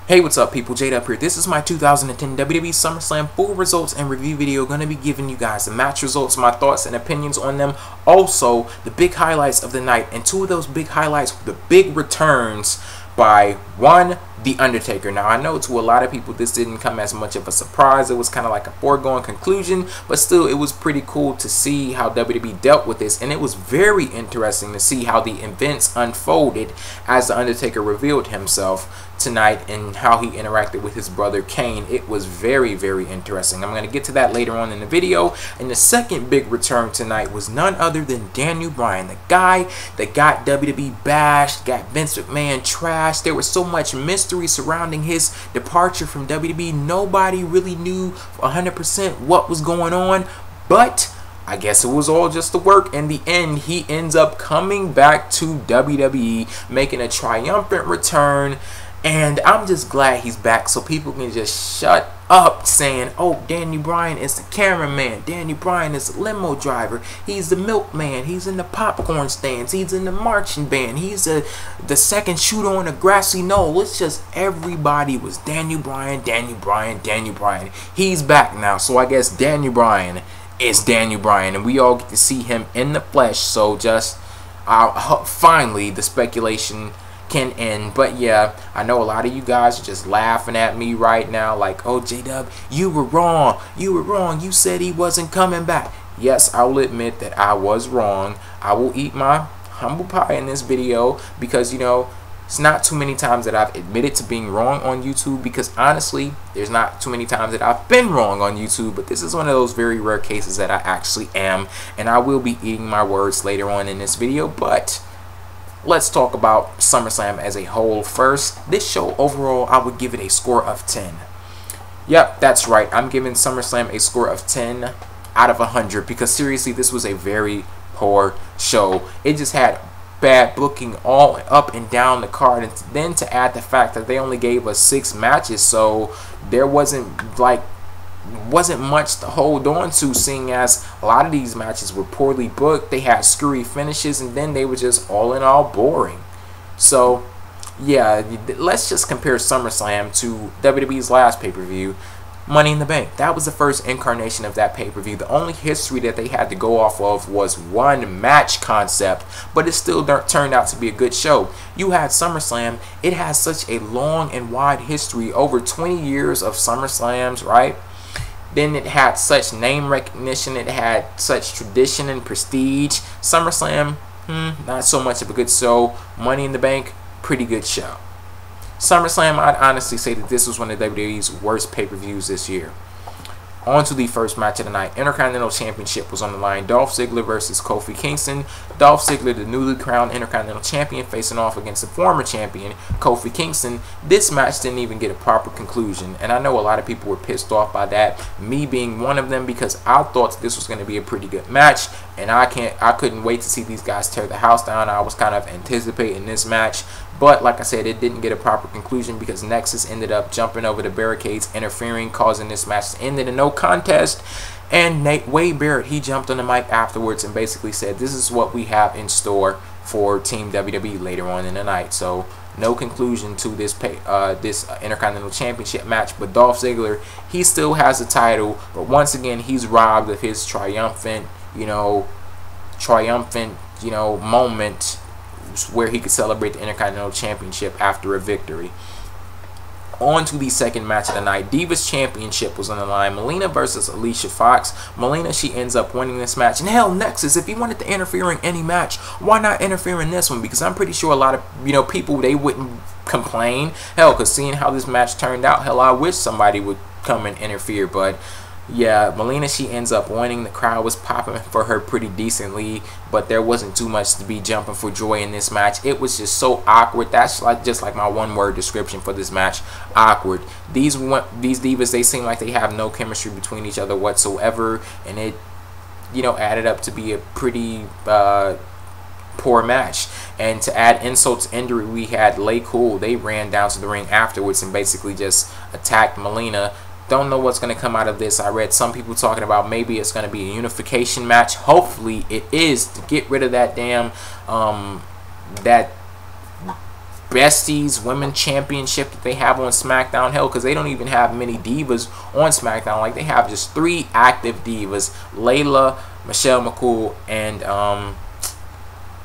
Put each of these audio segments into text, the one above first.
Hey, what's up people, Jade up here. This is my 2010 WWE SummerSlam full results and review video. Going to be giving you guys the match results, my thoughts and opinions on them. Also, the big highlights of the night. And two of those big highlights were the big returns by one, The Undertaker. Now, I know to a lot of people this didn't come as much of a surprise. It was kind of like a foregone conclusion, but still it was pretty cool to see how WWE dealt with this. And it was very interesting to see how the events unfolded as The Undertaker revealed himself tonight and how he interacted with his brother Kane. It was very, very interesting. I'm going to get to that later on in the video. And the second big return tonight was none other than Daniel Bryan, the guy that got WWE bashed, got Vince McMahon trashed. There was so much mystery surrounding his departure from WWE. Nobody really knew 100% what was going on, but I guess it was all just the work. In the end, he ends up coming back to WWE, making a triumphant return. And I'm just glad he's back so people can just shut up saying, oh, Daniel Bryan is the cameraman. Daniel Bryan is the limo driver. He's the milkman. He's in the popcorn stands. He's in the marching band. He's the second shooter on a grassy knoll. It's just everybody was Daniel Bryan, Daniel Bryan, Daniel Bryan. He's back now. So I guess Daniel Bryan is Daniel Bryan. And we all get to see him in the flesh. So just finally the speculation can end. But yeah, I know a lot of you guys are just laughing at me right now like, oh, J-Dub, you were wrong, you said he wasn't coming back. Yes, I will admit that I was wrong. I will eat my humble pie in this video because, you know, it's not too many times that I've admitted to being wrong on YouTube, because honestly there's not too many times that I've been wrong on YouTube, but this is one of those very rare cases that I actually am, and I will be eating my words later on in this video. But let's talk about SummerSlam as a whole first. This show overall, I would give it a score of 10. Yep, that's right. I'm giving SummerSlam a score of 10 out of 100 because seriously, this was a very poor show. It just had bad booking all up and down the card, and then to add the fact that they only gave us 6 matches, so there wasn't much to hold on to, seeing as a lot of these matches were poorly booked. They had screwy finishes, and then they were just all in all boring. So yeah, let's just compare SummerSlam to WWE's last pay-per-view, Money in the Bank. That was the first incarnation of that pay-per-view. The only history that they had to go off of was one match concept, but it still turned out to be a good show. You had SummerSlam. It has such a long and wide history, over 20 years of SummerSlams, right? Then it had such name recognition. It had such tradition and prestige. SummerSlam, not so much of a good show. Money in the Bank, pretty good show. SummerSlam, I'd honestly say that this was one of WWE's worst pay-per-views this year. On to the first match of the night. Intercontinental Championship was on the line. Dolph Ziggler versus Kofi Kingston. Dolph Ziggler, the newly crowned Intercontinental Champion, facing off against the former champion, Kofi Kingston. This match didn't even get a proper conclusion, and I know a lot of people were pissed off by that, me being one of them, because I thought this was going to be a pretty good match, and I couldn't wait to see these guys tear the house down. I was kind of anticipating this match, but like I said, it didn't get a proper conclusion because Nexus ended up jumping over the barricades, interfering, causing this match to end in a no contest. And Wade Barrett, he jumped on the mic afterwards and basically said, this is what we have in store for Team WWE later on in the night. So no conclusion to this Intercontinental Championship match. But Dolph Ziggler, he still has the title, but once again he's robbed of his triumphant moment where he could celebrate the Intercontinental Championship after a victory. On to the second match of the night. Divas Championship was on the line. Melina versus Alicia Fox. Melina, she ends up winning this match. And hell, Nexus, if you wanted to interfere in any match, why not interfere in this one? Because I'm pretty sure a lot of people, they wouldn't complain. Hell, because seeing how this match turned out, hell, I wish somebody would come and interfere. But yeah, Melina, she ends up winning. The crowd was popping for her pretty decently, but there wasn't too much to be jumping for joy in this match. It was just so awkward. That's just like my one-word description for this match: awkward. These divas, they seem like they have no chemistry between each other whatsoever, and it, added up to be a pretty poor match. And to add insult to injury, we had LayCool. They ran down to the ring afterwards and basically just attacked Melina. Don't know what's going to come out of this. I read some people talking about maybe it's going to be a unification match. Hopefully it is, to get rid of that damn that besties women championship that they have on SmackDown. Hell, because they don't even have many divas on SmackDown. Like, they have just 3 active divas: Layla, Michelle McCool, and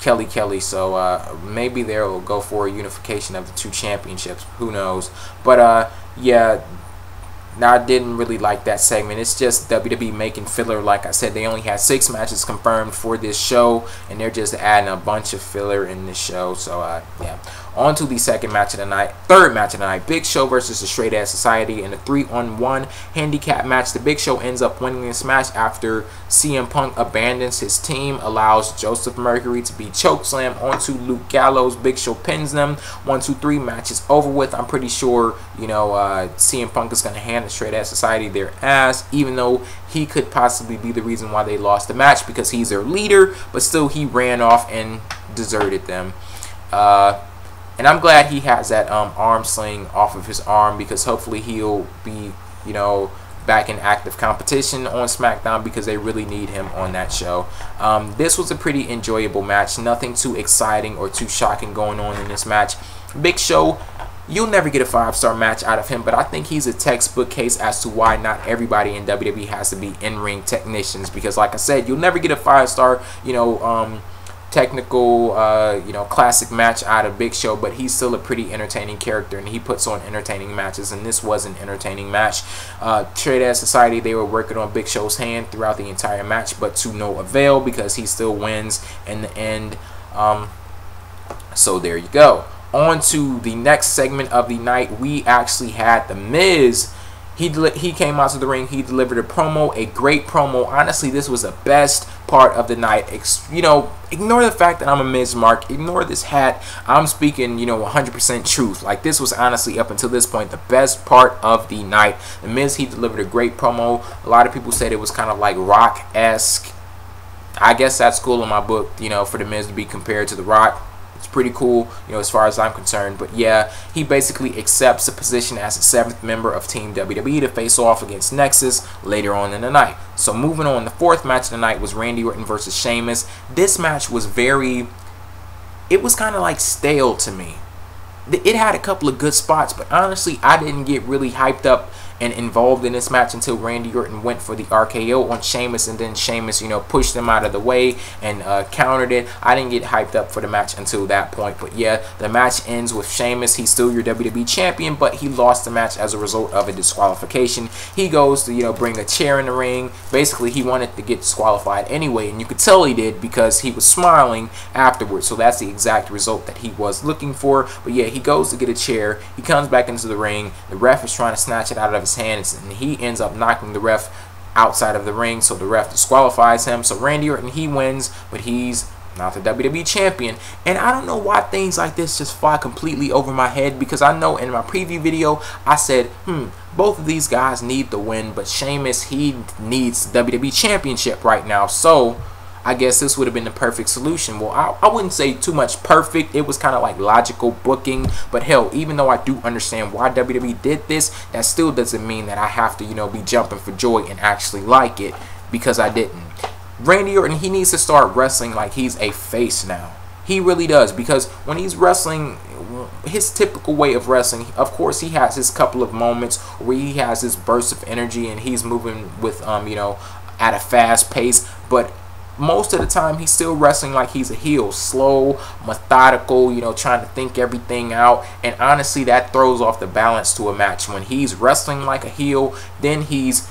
Kelly. So maybe they'll go for a unification of the 2 championships. Who knows? But yeah. Now, I didn't really like that segment. It's just WWE making filler. Like I said, they only had 6 matches confirmed for this show, and they're just adding a bunch of filler in this show. So, yeah. On to the third match of the night. Big Show versus the Straight Edge Society in a 3-on-1 handicap match. The Big Show ends up winning this match after CM Punk abandons his team, allows Joseph Mercury to be chokeslammed onto Luke Gallows. Big Show pins them. 1, 2, 3 matches over with. I'm pretty sure, you know, CM Punk is going to hand the Straight Edge Society their ass, even though he could possibly be the reason why they lost the match because he's their leader, but still he ran off and deserted them. And I'm glad he has that arm sling off of his arm, because hopefully he'll be, you know, back in active competition on SmackDown, because they really need him on that show. This was a pretty enjoyable match. Nothing too exciting or too shocking going on in this match. Big Show, you'll never get a 5-star match out of him, but I think he's a textbook case as to why not everybody in WWE has to be in-ring technicians, because like I said, you'll never get a 5-star, you know, technical, you know, classic match out of Big Show, but he's still a pretty entertaining character, and he puts on entertaining matches, and this was an entertaining match. Straight Edge Society, they were working on Big Show's hand throughout the entire match, but to no avail, because he still wins in the end. So there you go. On to the next segment of the night. We actually had The Miz. He came out to the ring. He delivered a promo, a great promo. Honestly, this was the best part of the night. You know, ignore the fact that I'm a Miz mark. Ignore this hat. I'm speaking, you know, 100% truth. Like, this was honestly, up until this point, the best part of the night. The Miz, he delivered a great promo. A lot of people said it was kind of like Rock-esque. I guess that's cool in my book, you know, for The Miz to be compared to The Rock. Pretty cool, you know, as far as I'm concerned. But yeah, he basically accepts a position as the 7th member of Team WWE to face off against Nexus later on in the night. So moving on, the 4th match of the night was Randy Orton versus Sheamus. This match was it was kind of like stale to me. It had a couple of good spots, but honestly, I didn't get really hyped up and involved in this match until Randy Orton went for the RKO on Sheamus, and then Sheamus, you know, pushed him out of the way and countered it. I didn't get hyped up for the match until that point. But yeah, the match ends with Sheamus. He's still your WWE champion, but he lost the match as a result of a disqualification. He goes to, you know, bring a chair in the ring. Basically, he wanted to get disqualified anyway, and you could tell he did because he was smiling afterwards. So that's the exact result that he was looking for. But yeah, he goes to get a chair. He comes back into the ring. The ref is trying to snatch it out of his hands, and he ends up knocking the ref outside of the ring, so the ref disqualifies him. So Randy Orton, he wins, but he's not the WWE champion. And I don't know why things like this just fly completely over my head, because I know in my preview video I said, both of these guys need the win, but Sheamus, he needs the WWE championship right now. So I guess this would have been the perfect solution. Well, I wouldn't say too much perfect. It was kind of like logical booking. But hell, even though I do understand why WWE did this, that still doesn't mean that I have to, you know, be jumping for joy and actually like it, because I didn't. Randy Orton, he needs to start wrestling like he's a face now. He really does, because when he's wrestling, his typical way of wrestling, of course, he has his couple of moments where he has his burst of energy and he's moving with, you know, at a fast pace, but most of the time he's still wrestling like he's a heel, slow, methodical, you know, trying to think everything out. And honestly, that throws off the balance to a match. When he's wrestling like a heel, then he's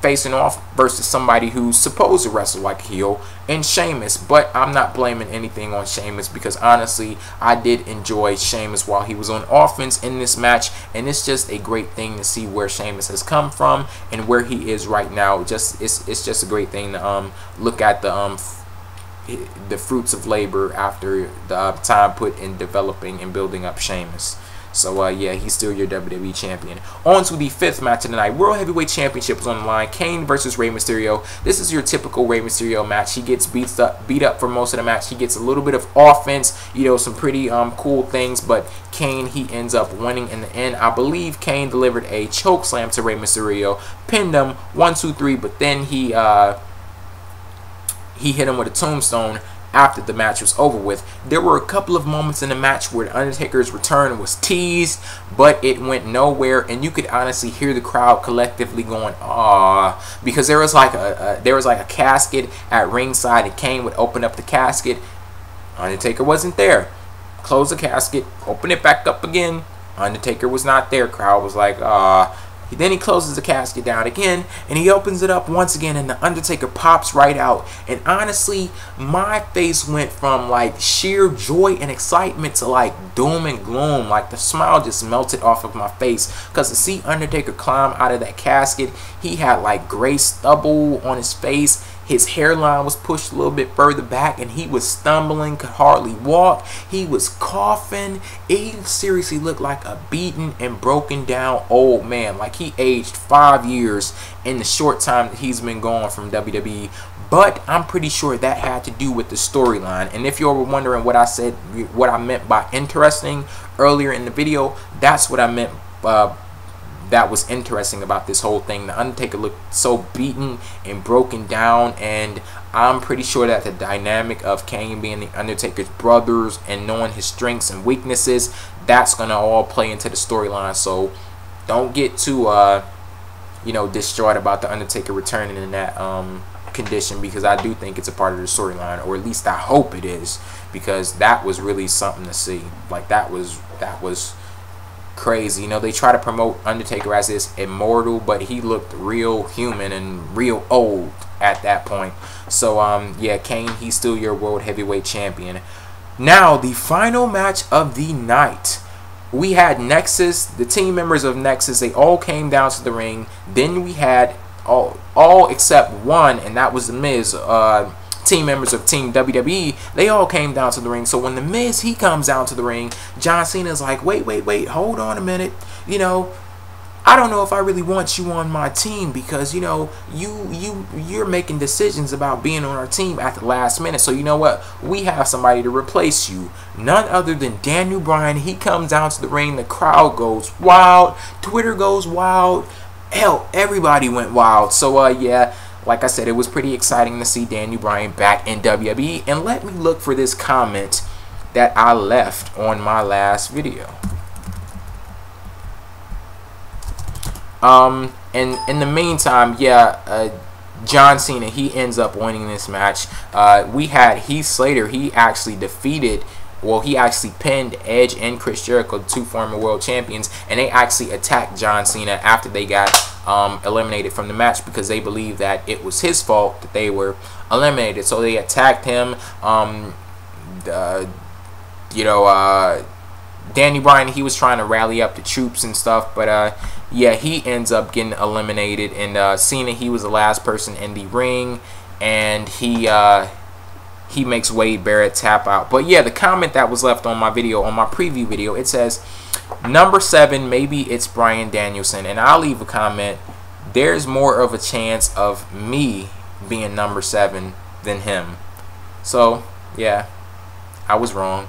facing off versus somebody who's supposed to wrestle like a heel, and Sheamus. But I'm not blaming anything on Sheamus, because honestly, I did enjoy Sheamus while he was on offense in this match, and it's just a great thing to see where Sheamus has come from and where he is right now. It's just a great thing to look at the fruits of labor after the time put in developing and building up Sheamus. So, yeah, he's still your WWE champion. On to the 5th match of the night. World Heavyweight Championship is on the line. Kane versus Rey Mysterio. This is your typical Rey Mysterio match. He gets beat up for most of the match. He gets a little bit of offense, you know, some pretty cool things. But Kane, he ends up winning in the end. I believe Kane delivered a chokeslam to Rey Mysterio. Pinned him 1, 2, 3. But then he hit him with a tombstone. after the match was over with. There were a couple of moments in the match where the Undertaker's return was teased, but it went nowhere, and you could honestly hear the crowd collectively going, "Aw," because there was like a casket at ringside, and Kane would open up the casket. Undertaker wasn't there. Close the casket, open it back up again. Undertaker was not there. Crowd was like, "Ah." Then he closes the casket down again, and he opens it up once again, and the Undertaker pops right out. And honestly, my face went from like sheer joy and excitement to like doom and gloom. Like the smile just melted off of my face, because to see Undertaker climb out of that casket, he had like gray stubble on his face. His hairline was pushed a little bit further back, and he was stumbling, could hardly walk. He was coughing. He seriously looked like a beaten and broken down old man. Like he aged 5 years in the short time that he's been gone from WWE. But I'm pretty sure that had to do with the storyline. And if you were wondering what I meant by interesting earlier in the video, that's what I meant. That was interesting about this whole thing. The Undertaker looked so beaten and broken down, and I'm pretty sure that the dynamic of Kane being the Undertaker's brothers and knowing his strengths and weaknesses, that's gonna all play into the storyline. So don't get too distraught about the Undertaker returning in that condition, because I do think it's a part of the storyline, or at least I hope it is, because that was really something to see. Like that was crazy. You know, they try to promote Undertaker as this immortal, but he looked real human and real old at that point. So yeah, Kane, he's still your world heavyweight champion. Now the final match of the night, we had Nexus, the team members of Nexus. They all came down to the ring. Then we had all except one, and that was the Miz. Team members of Team WWE, they all came down to the ring. So when the Miz, he comes down to the ring, John Cena's like, wait, hold on a minute. You know, I don't know if I really want you on my team, because, you know, you're making decisions about being on our team at the last minute. So you know what? We have somebody to replace you. None other than Daniel Bryan. He comes down to the ring. The crowd goes wild. Twitter goes wild. Hell, everybody went wild. So yeah, like I said, it was pretty exciting to see Daniel Bryan back in WWE. And let me look for this comment that I left on my last video. And in the meantime, yeah, John Cena, he ends up winning this match. We had Heath Slater. He actually defeated, well, he actually pinned Edge and Chris Jericho, the two former world champions, and they actually attacked John Cena after they got eliminated from the match, because they believed that it was his fault that they were eliminated. So they attacked him. Danny Bryan, he was trying to rally up the troops and stuff, but yeah, he ends up getting eliminated. And Cena, he was the last person in the ring, and he makes Wade Barrett tap out. But yeah, the comment that was left on my video, on my preview video, it says, number 7, maybe it's Bryan Danielson. And I'll leave a comment, there's more of a chance of me being number 7 than him. So yeah, I was wrong.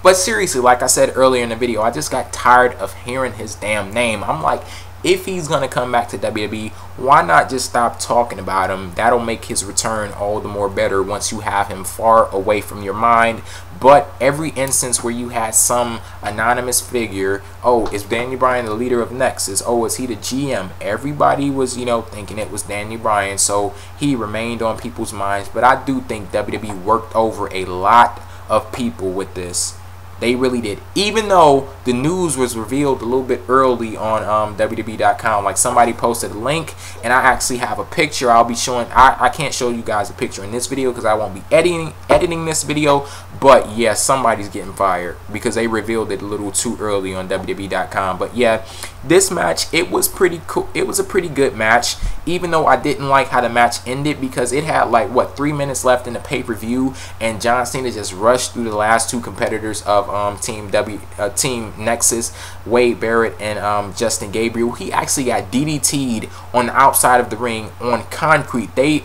But seriously, like I said earlier in the video, I just got tired of hearing his damn name. I'm like, if he's going to come back to WWE, why not just stop talking about him? That'll make his return all the more better once you have him far away from your mind. But every instance where you had some anonymous figure, oh, is Daniel Bryan the leader of Nexus? Oh, is he the GM? Everybody was, you know, thinking it was Daniel Bryan, so he remained on people's minds. But I do think WWE worked over a lot of people with this. They really did. Even though the news was revealed a little bit early on WWE.com. Like, somebody posted a link, and I actually have a picture I'll be showing. I can't show you guys a picture in this video because I won't be editing this video. But yeah, somebody's getting fired because they revealed it a little too early on WWE.com. But yeah, this match, it was pretty cool. It was a pretty good match, even though I didn't like how the match ended, because it had like, what, 3 minutes left in the pay-per-view, and John Cena just rushed through the last 2 competitors of Team Nexus, Wade Barrett and Justin Gabriel. He actually got DDT'd on the outside of the ring on concrete. They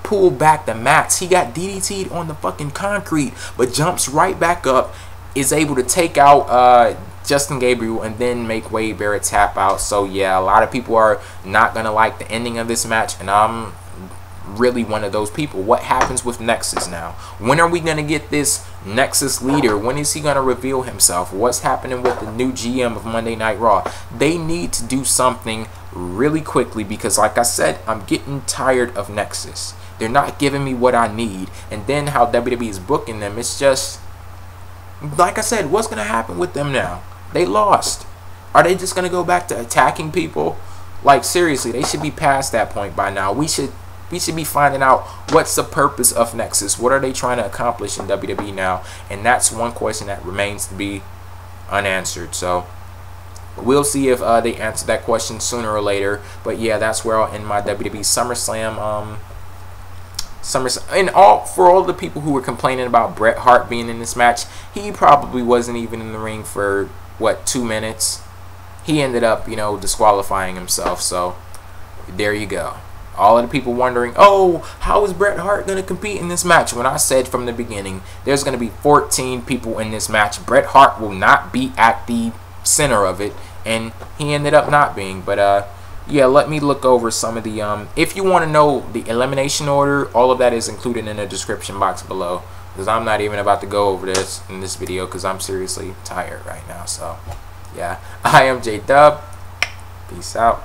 pulled back the mats. He got DDT'd on the fucking concrete, but jumps right back up, is able to take out Justin Gabriel and then make Wade Barrett tap out. So yeah, a lot of people are not gonna like the ending of this match, and I'm really one of those people. What happens with Nexus now? When are we gonna get this Nexus leader? When is he gonna reveal himself? What's happening with the new GM of Monday Night Raw? They need to do something really quickly, because like I said, I'm getting tired of Nexus. They're not giving me what I need, and then how WWE is booking them, it's just, like I said, what's gonna happen with them now? They lost. Are they just gonna go back to attacking people? Like seriously, they should be past that point by now. We should be finding out what's the purpose of Nexus. What are they trying to accomplish in WWE now? And that's one question that remains to be unanswered. So we'll see if they answer that question sooner or later. But yeah, that's where I'll end my WWE SummerSlam. And for all the people who were complaining about Bret Hart being in this match, he probably wasn't even in the ring for what, 2 minutes. He ended up, you know, disqualifying himself. So there you go. All of the people wondering, oh, how is Bret Hart going to compete in this match? When I said from the beginning, there's going to be 14 people in this match. Bret Hart will not be at the center of it, and he ended up not being. But yeah, let me look over some of the if you want to know the elimination order, all of that is included in the description box below, because I'm not even about to go over this in this video because I'm seriously tired right now. So yeah, I am J Dub. Peace out.